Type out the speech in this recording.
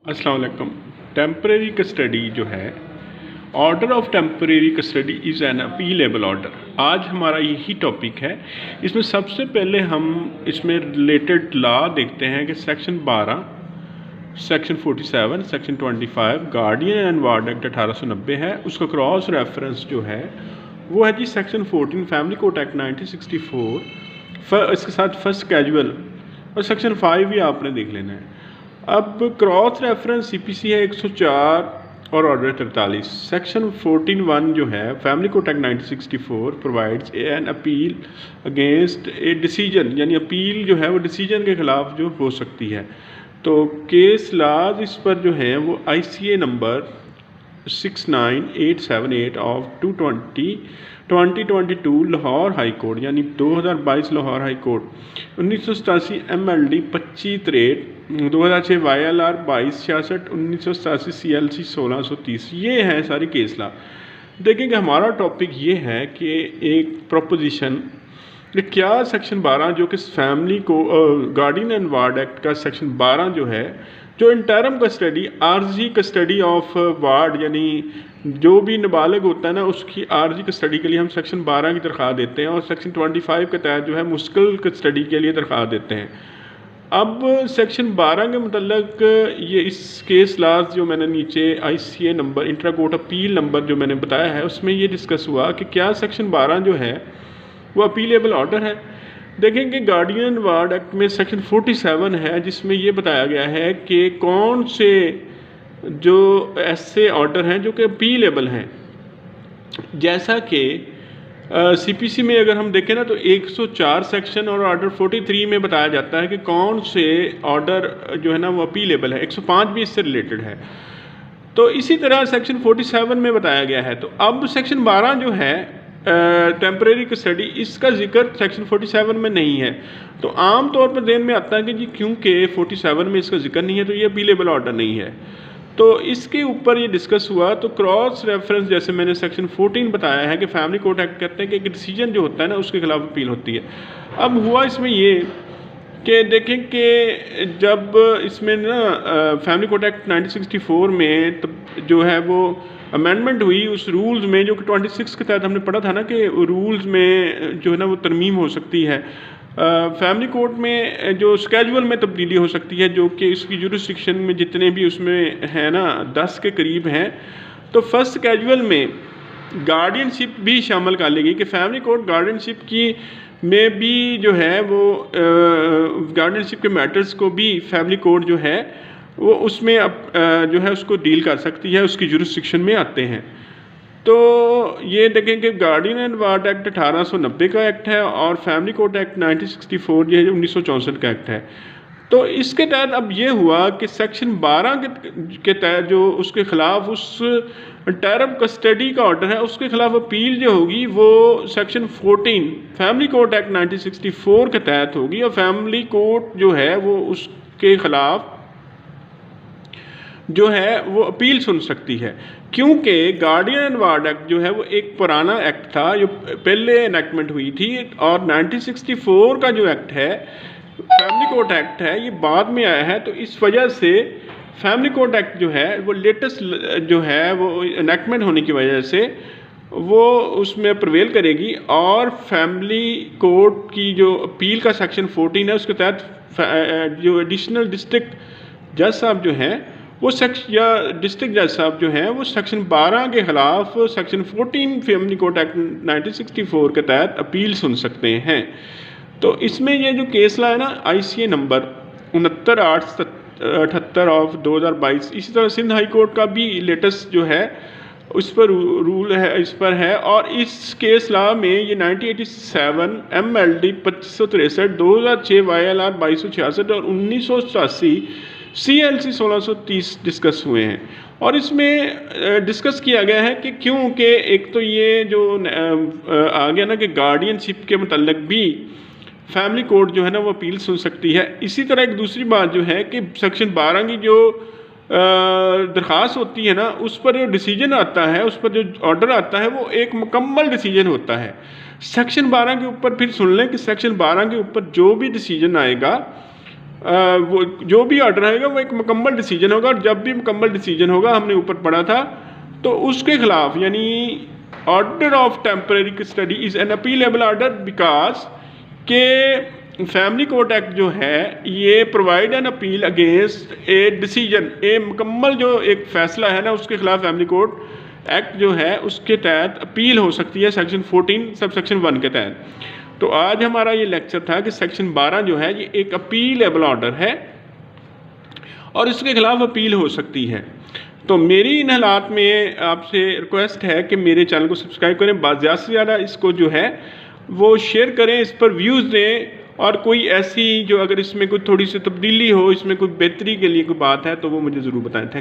अस्सलाम वालेकुम। Temporary custody जो है, order of temporary custody is an appealable order. आज हमारा यही टॉपिक है। इसमें सबसे पहले हम इसमें रिलेटेड लॉ देखते हैं कि section 12, section 47, section 25 guardian and ward act 1890 है। उसका क्रॉस रेफरेंस जो है वो है जी सेक्शन 14 फैमिली कोर्ट एक्ट 1964, इसके साथ फर्स्ट कैजुअल, और सेक्शन 5 भी आपने देख लेना है। अब क्रॉस रेफरेंस सीपीसी है 104 और ऑर्डर 43। सेक्शन 14(1) जो है family court act 1964 provides N appeal against a decision, यानी अपील जो है वो डिसीजन के खिलाफ जो हो सकती है। तो केस लाज इस पर जो है वो ICA number 69878 of 2022 Lahore high court, यानी 2022 Lahore high court, 1987 MLD 2563, 2006 YLR 2266, 1987 CLC 1630। ये है सारी केस ला। देखेंगे हमारा टॉपिक ये है कि एक प्रोपोजिशन कि क्या सेक्शन 12 जो कि फैमिली को गार्डियन एंड वार्ड एक्ट का सेक्शन 12 जो है, जो इंटरम कस्टडी आर्जी कस्टडी ऑफ वार्ड, यानी जो भी नाबालिग होता है ना उसकी आर्जी कस्टडी के लिए हम सेक्शन 12 की दरख्वास्त देते हैं, और सेक्शन 25 के तहत जो है मुश्किल कस्टडी के लिए दरख्वास्त देते हैं। अब सेक्शन 12 के मतलब ये इस केस लाज जो मैंने नीचे ICA number intra court appeal number जो मैंने बताया है उसमें ये डिस्कस हुआ कि क्या सेक्शन 12 जो है वो अपीलेबल ऑर्डर है। देखेंगे गार्डियन वार्ड एक्ट में सेक्शन 47 है जिसमें ये बताया गया है कि कौन से जो ऐसे ऑर्डर हैं जो कि अपीलेबल हैं। जैसा कि CPC में अगर हम देखें ना तो 104 सेक्शन और ऑर्डर 43 में बताया जाता है कि कौन से ऑर्डर जो है ना वो अपीलेबल है। 105 भी इससे रिलेटेड है। तो इसी तरह सेक्शन 47 में बताया गया है। तो अब सेक्शन 12 जो है टेम्परेरी कस्टडी, इसका जिक्र सेक्शन 47 में नहीं है। तो आम तौर पर ध्यान में आता है कि जी क्योंकि 47 में इसका जिक्र नहीं है तो ये अपीलेबल ऑर्डर नहीं है। तो इसके ऊपर ये डिस्कस हुआ। तो क्रॉस रेफरेंस जैसे मैंने सेक्शन 14 बताया है कि फैमिली कोर्ट एक्ट कहते हैं कि एक डिसीजन जो होता है ना उसके खिलाफ अपील होती है। अब हुआ इसमें ये कि देखें कि जब इसमें ना फैमिली कोर्ट एक्ट 1964 में जो है वो अमेंडमेंट हुई, उस रूल्स में जो कि 26 के तहत हमने पढ़ा था ना कि रूल्स में जो है ना वो तरमीम हो सकती है। फैमिली कोर्ट में जो स्केजुअल में तब्दीली हो सकती है, जो कि इसकी जुरिस्डिक्शन में जितने भी उसमें है ना 10 के करीब हैं। तो फर्स्ट कैजुअल में गार्डियनशिप भी शामिल कर ली गई कि फैमिली कोर्ट गार्डियनशिप की में भी जो है वो गार्डियनशिप के मैटर्स को भी फैमिली कोर्ट जो है वो उसमें जो है उसको डील कर सकती है, उसकी जुरिस्डिक्शन में आते हैं। तो ये देखें कि गार्डियन एंड वार्ड एक्ट 1890 का एक्ट है और फैमिली कोर्ट एक्ट 1964 ये 1964 का एक्ट है। तो इसके तहत अब ये हुआ कि सेक्शन 12 के तहत जो उसके खिलाफ उस टर्म कस्टडी का ऑर्डर है उसके खिलाफ अपील जो होगी वो सेक्शन 14 फैमिली कोर्ट एक्ट 1964 के तहत होगी, और फैमिली कोर्ट जो है वो उसके खिलाफ जो है वो अपील सुन सकती है। क्योंकि गार्डियन एंड वार्ड एक्ट जो है वो एक पुराना एक्ट था जो पहले एनेक्टमेंट हुई थी, और 1964 का जो एक्ट है फैमिली कोर्ट एक्ट है ये बाद में आया है। तो इस वजह से फैमिली कोर्ट एक्ट जो है वो लेटेस्ट जो है वो एनेक्टमेंट होने की वजह से वो उसमें प्रवेल करेगी, और फैमिली कोर्ट की जो अपील का सेक्शन 14 है उसके तहत जो एडिशनल डिस्ट्रिक्ट जज साहब जो हैं वो या डिस्ट्रिक्ट जज साहब जो हैं वो सेक्शन 12 के खिलाफ सेक्शन 14 फैमिली कोर्ट एक्ट 1964 के तहत अपील सुन सकते हैं। तो इसमें ये जो केस ला है ना ICA नंबर 69878 ऑफ 2022, इसी तरह सिंध हाई कोर्ट का भी लेटेस्ट जो है उस पर रूल है, इस पर है। और इस केस ला में ये 1987 MLD 2563, 2006 YLR 2266 और 1987 CLC 1630 डिस्कस हुए हैं। और इसमें डिस्कस किया गया है कि क्योंकि एक तो ये जो आ गया ना कि गार्डियनशिप के मतलब भी फैमिली कोर्ट जो है ना वो अपील सुन सकती है। इसी तरह एक दूसरी बात जो है कि सेक्शन 12 की जो दरख्वास्त होती है ना उस पर जो डिसीजन आता है, उस पर जो ऑर्डर आता है वो एक मुकम्मल डिसीजन होता है। सेक्शन 12 के ऊपर फिर सुन लें कि सेक्शन 12 के ऊपर जो भी डिसीजन आएगा वो जो भी ऑर्डर आएगा वो एक मुकम्मल डिसीजन होगा, और जब भी मुकम्मल डिसीजन होगा, हमने ऊपर पढ़ा था, तो उसके खिलाफ यानी order of temporary custody is an appealable order because के फैमिली कोर्ट एक्ट जो है ये provide an appeal against a decision, a मुकम्मल जो एक फ़ैसला है ना उसके खिलाफ फैमिली कोर्ट एक्ट जो है उसके तहत अपील हो सकती है सेक्शन 14 सब सेक्शन 1 के तहत। तो आज हमारा ये लेक्चर था कि सेक्शन 12 जो है ये एक अपीलेबल ऑर्डर है और इसके खिलाफ अपील हो सकती है। तो मेरी इन हालात में आपसे रिक्वेस्ट है कि मेरे चैनल को सब्सक्राइब करें, ज़्यादा से ज़्यादा इसको जो है वो शेयर करें, इस पर व्यूज़ दें, और कोई ऐसी जो अगर इसमें कोई थोड़ी सी तब्दीली हो, इसमें कोई बेहतरी के लिए कोई बात है तो वो मुझे ज़रूर बताएं। थैंक